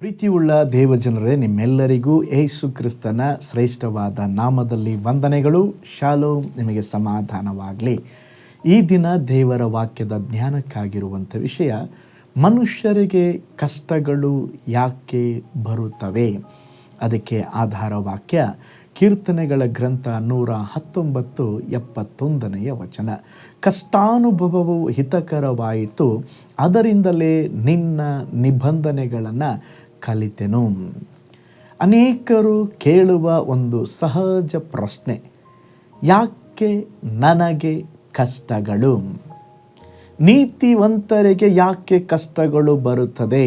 ಪ್ರೀತಿಯುಳ್ಳ ದೇವಜನರೇ, ನಿಮ್ಮೆಲ್ಲರಿಗೂ ಯೇಸು ಕ್ರಿಸ್ತನ ಶ್ರೇಷ್ಠವಾದ ನಾಮದಲ್ಲಿ ವಂದನೆಗಳು. ಶಾಲೋಮ್, ನಿಮಗೆ ಸಮಾಧಾನವಾಗಲಿ. ಈ ದಿನ ದೇವರ ವಾಕ್ಯದ ಜ್ಞಾನಕ್ಕಾಗಿರುವಂಥ ವಿಷಯ, ಮನುಷ್ಯರಿಗೆ ಕಷ್ಟಗಳು ಯಾಕೆ ಬರುತ್ತವೆ. ಅದಕ್ಕೆ ಆಧಾರ ವಾಕ್ಯ ಕೀರ್ತನೆಗಳ ಗ್ರಂಥ 119:71 ವಚನ. ಕಷ್ಟಾನುಭವವು ಹಿತಕರವಾಯಿತು, ಅದರಿಂದಲೇ ನಿನ್ನ ನಿಬಂಧನೆಗಳನ್ನು ಕಲಿತೆನು. ಅನೇಕರು ಕೇಳುವ ಒಂದು ಸಹಜ ಪ್ರಶ್ನೆ, ಯಾಕೆ ನನಗೆ ಕಷ್ಟಗಳು? ನೀತಿವಂತರಿಗೆ ಯಾಕೆ ಕಷ್ಟಗಳು ಬರುತ್ತದೆ?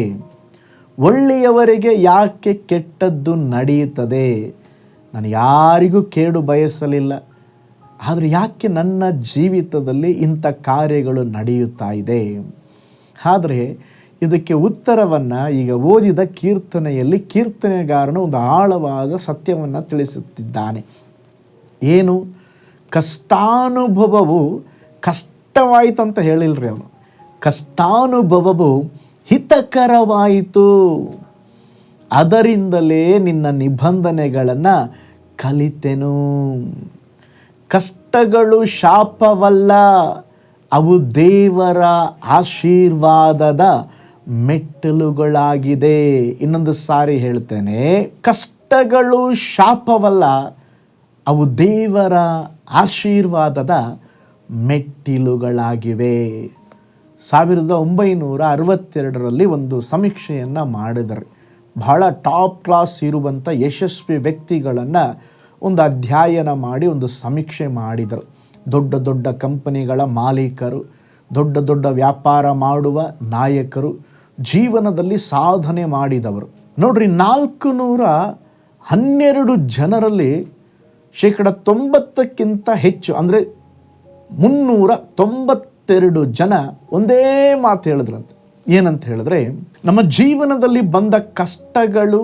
ಒಳ್ಳೆಯವರಿಗೆ ಯಾಕೆ ಕೆಟ್ಟದ್ದು ನಡೆಯುತ್ತದೆ? ನಾನು ಯಾರಿಗೂ ಕೇಡು ಬಯಸಲಿಲ್ಲ, ಆದರೆ ಯಾಕೆ ನನ್ನ ಜೀವಿತದಲ್ಲಿ ಇಂಥ ಕಾರ್ಯಗಳು ನಡೆಯುತ್ತಾ ಇದೆ? ಆದರೆ ಇದಕ್ಕೆ ಉತ್ತರವನ್ನು ಈಗ ಓದಿದ ಕೀರ್ತನೆಯಲ್ಲಿ ಕೀರ್ತನೆಗಾರನು ಒಂದು ಆಳವಾದ ಸತ್ಯವನ್ನು ತಿಳಿಸುತ್ತಿದ್ದಾನೆ. ಏನು? ಕಷ್ಟಾನುಭವವು ಕಷ್ಟವಾಯಿತಂತ ಹೇಳಿಲ್ರಿ ಅವನು. ಕಷ್ಟಾನುಭವವು ಹಿತಕರವಾಯಿತು, ಅದರಿಂದಲೇ ನಿನ್ನ ನಿಬಂಧನೆಗಳನ್ನು ಕಲಿತೆನು. ಕಷ್ಟಗಳು ಶಾಪವಲ್ಲ, ಅವು ದೇವರ ಆಶೀರ್ವಾದದ ಮೆಟ್ಟಿಲುಗಳಾಗಿದೆ. ಇನ್ನೊಂದು ಸಾರಿ ಹೇಳ್ತೇನೆ, ಕಷ್ಟಗಳು ಶಾಪವಲ್ಲ, ಅವು ದೇವರ ಆಶೀರ್ವಾದದ ಮೆಟ್ಟಿಲುಗಳಾಗಿವೆ. 1962 ಒಂದು ಸಮೀಕ್ಷೆಯನ್ನು ಮಾಡಿದರು. ಬಹಳ ಟಾಪ್ ಕ್ಲಾಸ್ ಇರುವಂಥ ಯಶಸ್ವಿ ವ್ಯಕ್ತಿಗಳನ್ನು ಒಂದು ಅಧ್ಯಯನ ಮಾಡಿ ಒಂದು ಸಮೀಕ್ಷೆ ಮಾಡಿದರು. ದೊಡ್ಡ ದೊಡ್ಡ ಕಂಪನಿಗಳ ಮಾಲೀಕರು, ದೊಡ್ಡ ದೊಡ್ಡ ವ್ಯಾಪಾರ ಮಾಡುವ ನಾಯಕರು, ಜೀವನದಲ್ಲಿ ಸಾಧನೆ ಮಾಡಿದವರು. ನೋಡ್ರಿ, 412 ಜನರಲ್ಲಿ 90% ಹೆಚ್ಚು, ಅಂದರೆ 392 ಜನ ಒಂದೇ ಮಾತು ಹೇಳಿದ್ರಂತೆ. ಏನಂತ ಹೇಳಿದ್ರೆ, ನಮ್ಮ ಜೀವನದಲ್ಲಿ ಬಂದ ಕಷ್ಟಗಳು,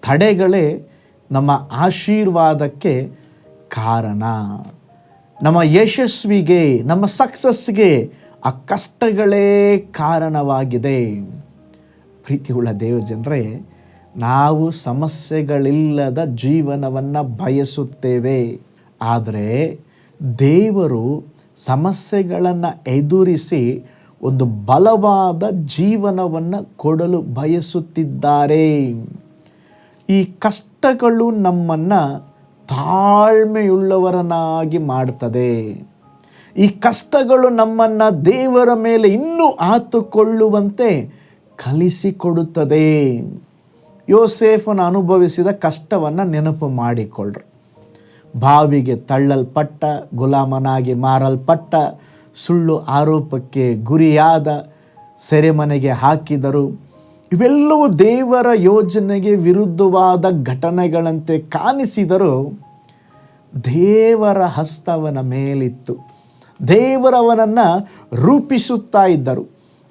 ತಡೆಗಳೇ ನಮ್ಮ ಆಶೀರ್ವಾದಕ್ಕೆ ಕಾರಣ. ನಮ್ಮ ಯಶಸ್ವಿಗೆ, ನಮ್ಮ ಸಕ್ಸಸ್ಗೆ ಆ ಕಷ್ಟಗಳೇ ಕಾರಣವಾಗಿದೆ. ಪ್ರೀತಿಯುಳ್ಳ ದೇವಜನರೇ, ನಾವು ಸಮಸ್ಯೆಗಳಿಲ್ಲದ ಜೀವನವನ್ನು ಬಯಸುತ್ತೇವೆ, ಆದರೆ ದೇವರು ಸಮಸ್ಯೆಗಳನ್ನು ಎದುರಿಸಿ ಒಂದು ಬಲವಾದ ಜೀವನವನ್ನು ಕೊಡಲು ಬಯಸುತ್ತಿದ್ದಾರೆ. ಈ ಕಷ್ಟಗಳು ನಮ್ಮನ್ನು ತಾಳ್ಮೆಯುಳ್ಳವರನ್ನಾಗಿ ಮಾಡ್ತದೆ. ಈ ಕಷ್ಟಗಳು ನಮ್ಮನ್ನು ದೇವರ ಮೇಲೆ ಇನ್ನೂ ಆತುಕೊಳ್ಳುವಂತೆ ಕಲಿಸಿಕೊಡುತ್ತದೆ. ಯೋಸೇಫನು ಅನುಭವಿಸಿದ ಕಷ್ಟವನ್ನು ನೆನಪು ಮಾಡಿಕೊಳ್ಳ್ರಿ. ಬಾವಿಗೆ ತಳ್ಳಲ್ಪಟ್ಟ, ಗುಲಾಮನಾಗಿ ಮಾರಲ್ಪಟ್ಟ, ಸುಳ್ಳು ಆರೋಪಕ್ಕೆ ಗುರಿಯಾದ, ಸೆರೆಮನೆಗೆ ಹಾಕಿದರು. ಇವೆಲ್ಲವೂ ದೇವರ ಯೋಜನೆಗೆ ವಿರುದ್ಧವಾದ ಘಟನೆಗಳಂತೆ ಕಾಣಿಸಿದರೂ ದೇವರ ಹಸ್ತವನ ಮೇಲಿತ್ತು. ದೇವರವನನ್ನು ರೂಪಿಸುತ್ತಾ ಇದ್ದರು.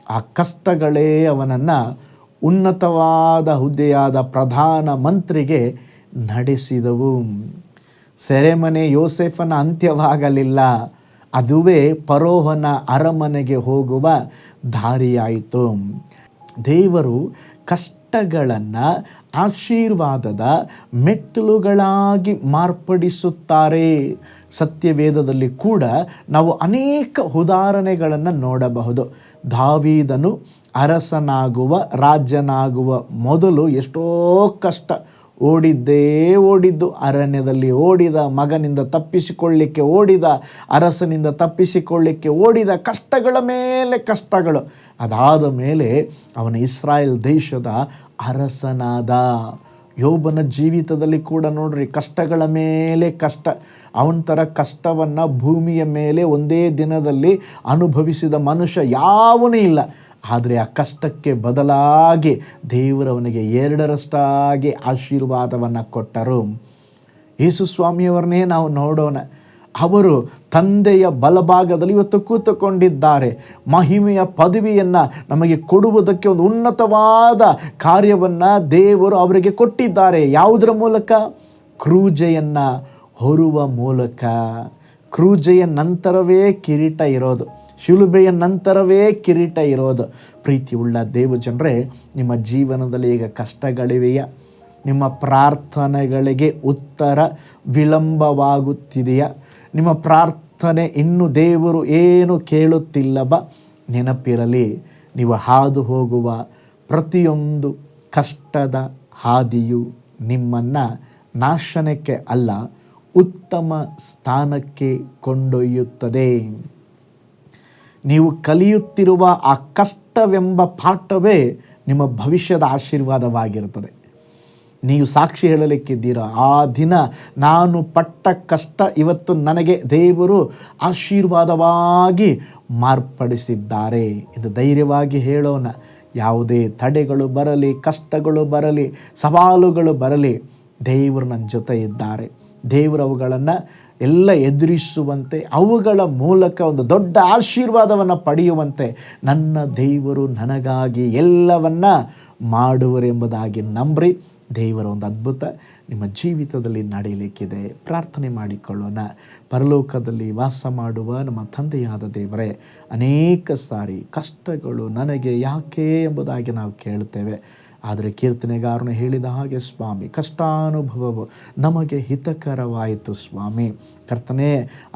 ಆ ಕಷ್ಟಗಳೇ ಅವನನ್ನು ಉನ್ನತವಾದ ಹುದ್ದೆಯಾದ ಪ್ರಧಾನ ಮಂತ್ರಿಗೆ ನಡೆಸಿದವು. ಸೆರೆಮನೆ ಯೋಸೇಫನ ಅಂತ್ಯವಾಗಲಿಲ್ಲ, ಅದುವೇ ಫರೋಹನ ಅರಮನೆಗೆ ಹೋಗುವ ದಾರಿಯಾಯಿತು. ದೇವರು ಕಷ್ಟಗಳನ್ನು ಆಶೀರ್ವಾದದ ಮೆಟ್ಟಿಲುಗಳಾಗಿ ಮಾರ್ಪಡಿಸುತ್ತಾರೆ. ಸತ್ಯವೇದದಲ್ಲಿ ಕೂಡ ನಾವು ಅನೇಕ ಉದಾಹರಣೆಗಳನ್ನು ನೋಡಬಹುದು. ದಾವೀದನು ಅರಸನಾಗುವ, ರಾಜನಾಗುವ ಮೊದಲು ಎಷ್ಟೋ ಕಷ್ಟ, ಓಡಿದ್ದು, ಅರಣ್ಯದಲ್ಲಿ ಓಡಿದ, ಮಗನಿಂದ ತಪ್ಪಿಸಿಕೊಳ್ಳಿಕ್ಕೆ ಓಡಿದ, ಅರಸನಿಂದ ತಪ್ಪಿಸಿಕೊಳ್ಳಿಕ್ಕೆ ಓಡಿದ, ಕಷ್ಟಗಳ ಮೇಲೆ ಕಷ್ಟಗಳು. ಅದಾದ ಮೇಲೆ ಅವನ ಇಸ್ರಾಯೇಲ್ ದೇಶದ ಅರಸನಾದ. ಯೋಬನ ಜೀವಿತದಲ್ಲಿ ಕೂಡ ನೋಡ್ರಿ, ಕಷ್ಟಗಳ ಮೇಲೆ ಕಷ್ಟ. ಅವನ ಥರ ಕಷ್ಟವನ್ನು ಭೂಮಿಯ ಮೇಲೆ ಒಂದೇ ದಿನದಲ್ಲಿ ಅನುಭವಿಸಿದ ಮನುಷ್ಯ ಯಾವನೂ ಇಲ್ಲ. ಆದರೆ ಆ ಕಷ್ಟಕ್ಕೆ ಬದಲಾಗಿ ದೇವರವನಿಗೆ 2ರಷ್ಟಾಗಿ ಆಶೀರ್ವಾದವನ್ನು ಕೊಟ್ಟರು. ಯೇಸು ಸ್ವಾಮಿಯವರನ್ನೇ ನಾವು ನೋಡೋಣ. ಅವರು ತಂದೆಯ ಬಲಭಾಗದಲ್ಲಿ ಇವತ್ತು ಕೂತುಕೊಂಡಿದ್ದಾರೆ. ಮಹಿಮೆಯ ಪದವಿಯನ್ನು ನಮಗೆ ಕೊಡುವುದಕ್ಕೆ ಒಂದು ಉನ್ನತವಾದ ಕಾರ್ಯವನ್ನು ದೇವರು ಅವರಿಗೆ ಕೊಟ್ಟಿದ್ದಾರೆ. ಯಾವುದರ ಮೂಲಕ? ಕ್ರೂಜೆಯನ್ನು ಹೊರುವ ಮೂಲಕ. ಕ್ರೂಜೆಯ ನಂತರವೇ ಕಿರೀಟ ಇರೋದು, ಶಿಲುಬೆಯ ನಂತರವೇ ಕಿರೀಟ ಇರೋದು. ಪ್ರೀತಿಯುಳ್ಳ ದೇವಜನರೇ, ನಿಮ್ಮ ಜೀವನದಲ್ಲಿ ಈಗ ಕಷ್ಟಗಳಿವೆಯಾ? ನಿಮ್ಮ ಪ್ರಾರ್ಥನೆಗಳಿಗೆ ಉತ್ತರ ವಿಳಂಬವಾಗುತ್ತಿದೆಯಾ? ನಿಮ್ಮ ಪ್ರಾರ್ಥನೆ ಇನ್ನೂ ದೇವರು ಏನು ಕೇಳುತ್ತಿಲ್ಲವ? ನೆನಪಿರಲಿ, ನೀವು ಹಾದು ಹೋಗುವ ಪ್ರತಿಯೊಂದು ಕಷ್ಟದ ಹಾದಿಯು ನಿಮ್ಮನ್ನು ನಾಶನಕ್ಕೆ ಅಲ್ಲ, ಉತ್ತಮ ಸ್ಥಾನಕ್ಕೆ ಕೊಂಡೊಯ್ಯುತ್ತದೆ. ನೀವು ಕಲಿಯುತ್ತಿರುವ ಆ ಕಷ್ಟವೆಂಬ ಪಾಠವೇ ನಿಮ್ಮ ಭವಿಷ್ಯದ ಆಶೀರ್ವಾದವಾಗಿರುತ್ತದೆ. ನೀವು ಸಾಕ್ಷಿ ಹೇಳಲಿಕ್ಕಿದ್ದೀರಾ, ಆ ದಿನ ನಾನು ಪಟ್ಟ ಕಷ್ಟ ಇವತ್ತು ನನಗೆ ದೇವರು ಆಶೀರ್ವಾದವಾಗಿ ಮಾರ್ಪಡಿಸಿದ್ದಾರೆ ಎಂದು ಧೈರ್ಯವಾಗಿ ಹೇಳೋಣ. ಯಾವುದೇ ತಡೆಗಳು ಬರಲಿ, ಕಷ್ಟಗಳು ಬರಲಿ, ಸವಾಲುಗಳು ಬರಲಿ, ದೇವರು ನನ್ನ ಜೊತೆ ಇದ್ದಾರೆ. ದೇವರು ಅವುಗಳನ್ನು ಎಲ್ಲ ಎದುರಿಸುವಂತೆ, ಅವುಗಳ ಮೂಲಕ ಒಂದು ದೊಡ್ಡ ಆಶೀರ್ವಾದವನ್ನು ಪಡೆಯುವಂತೆ ನನ್ನ ದೇವರು ನನಗಾಗಿ ಎಲ್ಲವನ್ನ ಮಾಡುವರೆಂಬುದಾಗಿ ನಂಬ್ರಿ. ದೇವರ ಒಂದು ಅದ್ಭುತ ನಿಮ್ಮ ಜೀವಿತದಲ್ಲಿ ನಡೆಯಲಿಕ್ಕಿದೆ. ಪ್ರಾರ್ಥನೆ ಮಾಡಿಕೊಳ್ಳೋಣ. ಪರಲೋಕದಲ್ಲಿ ವಾಸ ಮಾಡುವ ನಮ್ಮ ತಂದೆಯಾದ ದೇವರೇ, ಅನೇಕ ಸಾರಿ ಕಷ್ಟಗಳು ನನಗೆ ಯಾಕೆ ಎಂಬುದಾಗಿ ನಾವು ಕೇಳುತ್ತೇವೆ. ಆದರೆ ಕೀರ್ತನೆಗಾರನು ಹೇಳಿದ ಹಾಗೆ ಸ್ವಾಮಿ, ಕಷ್ಟಾನುಭವವು ನಮಗೆ ಹಿತಕರವಾಯಿತು ಸ್ವಾಮಿ. ಕರ್ತನೇ,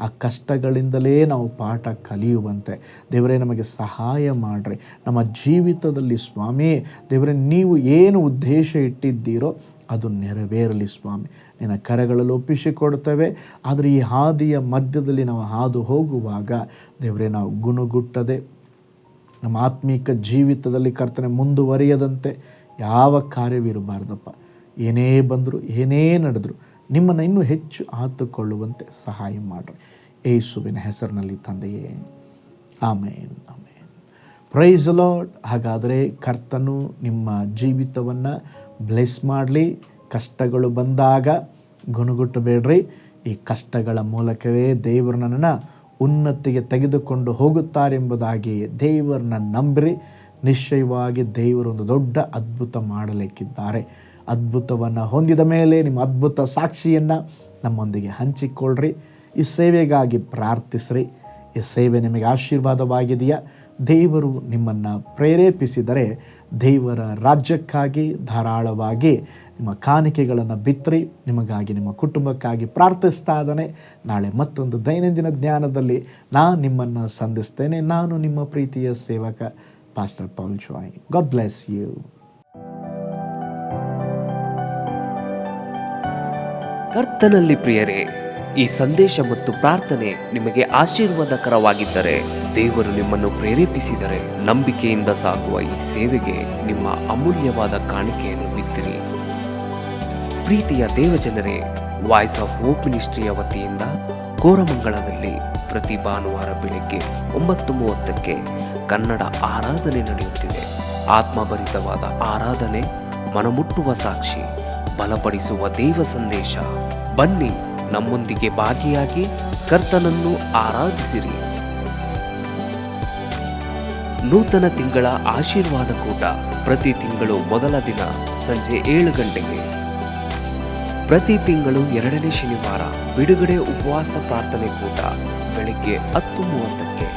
ಆ ಕಷ್ಟಗಳಿಂದಲೇ ನಾವು ಪಾಠ ಕಲಿಯುವಂತೆ ದೇವರೇ ನಮಗೆ ಸಹಾಯ ಮಾಡಿರಿ. ನಮ್ಮ ಜೀವಿತದಲ್ಲಿ ಸ್ವಾಮಿ ದೇವರೇ, ನೀವು ಏನು ಉದ್ದೇಶ ಇಟ್ಟಿದ್ದೀರೋ ಅದು ನೆರವೇರಲಿ ಸ್ವಾಮಿ. ನಿನ್ನ ಕರಗಳಲ್ಲಿ ಒಪ್ಪಿಸಿಕೊಡ್ತೇವೆ. ಆದರೆ ಈ ಹಾದಿಯ ಮಧ್ಯದಲ್ಲಿ ನಾವು ಹಾದು ಹೋಗುವಾಗ ದೇವರೇ, ನಾವು ಗುಣಗುಟ್ಟದೆ ನಮ್ಮ ಆತ್ಮೀಕ ಜೀವಿತದಲ್ಲಿ ಕರ್ತನೆ ಮುಂದುವರಿಯದಂತೆ ಯಾವ ಕಾರ್ಯವಿರಬಾರ್ದಪ್ಪ. ಏನೇ ಬಂದರೂ ಏನೇ ನಡೆದರೂ ನಿಮ್ಮನ್ನು ಇನ್ನೂ ಹೆಚ್ಚು ಆತುಕೊಳ್ಳುವಂತೆ ಸಹಾಯ ಮಾಡಿರಿ. ಯೇಸುವಿನ ಹೆಸರಿನಲ್ಲಿ ತಂದೆಯೇ, amen, amen. Praise the Lord. ಹಾಗಾದರೆ ಕರ್ತನು ನಿಮ್ಮ ಜೀವಿತವನ್ನು ಬ್ಲೆಸ್ ಮಾಡಲಿ. ಕಷ್ಟಗಳು ಬಂದಾಗ ಗುಣಗುಟ್ಟಬೇಡ್ರಿ. ಈ ಕಷ್ಟಗಳ ಮೂಲಕವೇ ದೇವರು ನನ್ನನ್ನು ಉನ್ನತಿಗೆ ತೆಗೆದುಕೊಂಡು ಹೋಗುತ್ತಾರೆಂಬುದಾಗಿ ದೇವರನ್ನ ನಂಬಿರಿ. ನಿಶ್ಚಯವಾಗಿ ದೇವರು ಒಂದು ದೊಡ್ಡ ಅದ್ಭುತ ಮಾಡಲಿಕ್ಕಿದ್ದಾರೆ. ಅದ್ಭುತವನ್ನು ಹೊಂದಿದ ಮೇಲೆ ನಿಮ್ಮ ಅದ್ಭುತ ಸಾಕ್ಷಿಯನ್ನು ನಮ್ಮೊಂದಿಗೆ ಹಂಚಿಕೊಳ್ಳ್ರಿ. ಈ ಸೇವೆಗಾಗಿ ಪ್ರಾರ್ಥಿಸ್ರಿ. ಈ ಸೇವೆ ನಿಮಗೆ ಆಶೀರ್ವಾದವಾಗಿದೆಯಾ? ದೇವರು ನಿಮ್ಮನ್ನು ಪ್ರೇರೇಪಿಸಿದರೆ ದೇವರ ರಾಜ್ಯಕ್ಕಾಗಿ ಧಾರಾಳವಾಗಿ ನಿಮ್ಮ ಕಾಣಿಕೆಗಳನ್ನು ಬಿತ್ತರಿ. ನಿಮಗಾಗಿ, ನಿಮ್ಮ ಕುಟುಂಬಕ್ಕಾಗಿ ಪ್ರಾರ್ಥಿಸ್ತಾ ಇದ್ದಾನೆ. ನಾಳೆ ಮತ್ತೊಂದು ದೈನಂದಿನ ಜ್ಞಾನದಲ್ಲಿ ನಾನು ನಿಮ್ಮನ್ನು ಸಂಧಿಸ್ತೇನೆ. ನಾನು ನಿಮ್ಮ ಪ್ರೀತಿಯ ಸೇವಕ pastor Paul Joy. God bless you. ಕರ್ತನಲ್ಲಿ ಪ್ರಿಯರೇ, ಈ ಸಂದೇಶ ಮತ್ತು ಪ್ರಾರ್ಥನೆ ನಿಮಗೆ ಆಶೀರ್ವಾದಕರವಾಗಿದ್ದರೆ, ದೇವರು ನಿಮ್ಮನ್ನು ಪ್ರೇರೇಪಿಸಿದರೆ, ನಂಬಿಕೆಯಿಂದ ಸಾಗುವ ಈ ಸೇವೆಗೆ ನಿಮ್ಮ ಅಮೂಲ್ಯವಾದ ಕಾಣಿಕೆಯನ್ನು ಬಿತ್ತಿರಿ. ಪ್ರೀತಿಯ ದೇವಜನರೇ, ವಾಯ್ಸ್ ಆಫ್ ಹೋಪ್ ಮಿನಿಸ್ಟ್ರಿಯ ವತಿಯಿಂದ ಕೋರಮಂಗಲದಲ್ಲಿ ಪ್ರತಿ ಭಾನುವಾರ ಬೆಳಿಗ್ಗೆ 9:30ಕ್ಕೆ ಕನ್ನಡ ಆರಾಧನೆ ನಡೆಯುತ್ತಿದೆ. ಆತ್ಮಭರಿತವಾದ ಆರಾಧನೆ, ಮನಮುಟ್ಟುವ ಸಾಕ್ಷಿ, ಬಲಪಡಿಸುವ ದೇವ ಸಂದೇಶ. ಬನ್ನಿ, ನಮ್ಮೊಂದಿಗೆ ಭಾಗಿಯಾಗಿ ಕರ್ತನನ್ನು ಆರಾಧಿಸಿರಿ. ನೂತನ ತಿಂಗಳ ಆಶೀರ್ವಾದ ಕೂಟ ಪ್ರತಿ ತಿಂಗಳು ಮೊದಲ ದಿನ ಸಂಜೆ 7 ಗಂಟೆಗೆ. ಪ್ರತಿ ತಿಂಗಳು 2ನೇ ಶನಿವಾರ ಬಿಡುಗಡೆ ಉಪವಾಸ ಪ್ರಾರ್ಥನೆ ಕೂಟ ಬೆಳಿಗ್ಗೆ 10:30ಕ್ಕೆ.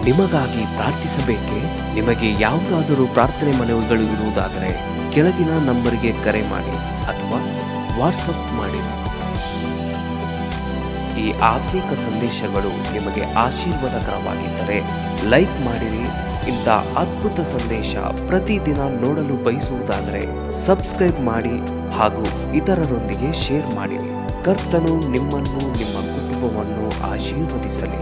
ನಿಮಗಾಗಿ ಪ್ರಾರ್ಥಿಸಬೇಕೆ? ನಿಮಗೆ ಯಾವುದಾದರೂ ಪ್ರಾರ್ಥನೆ ಮನವಿಗಳು ಇರುವುದಾದರೆ ಕೆಳಗಿನ ನಂಬರಿಗೆ ಕರೆ ಮಾಡಿ ಅಥವಾ ವಾಟ್ಸಪ್ ಮಾಡಿ. ಈ ಆತ್ಮಿಕ ಸಂದೇಶಗಳು ನಿಮಗೆ ಆಶೀರ್ವಾದಕರವಾಗಿದ್ದರೆ ಲೈಕ್ ಮಾಡಿರಿ. ಇಂಥ ಅದ್ಭುತ ಸಂದೇಶ ಪ್ರತಿದಿನ ನೋಡಲು ಬಯಸುವುದಾದರೆ ಸಬ್ಸ್ಕ್ರೈಬ್ ಮಾಡಿ ಹಾಗೂ ಇತರರೊಂದಿಗೆ ಶೇರ್ ಮಾಡಿರಿ. ಕರ್ತನು ನಿಮ್ಮನ್ನು, ನಿಮ್ಮ ಕುಟುಂಬವನ್ನು ಆಶೀರ್ವದಿಸಲಿ.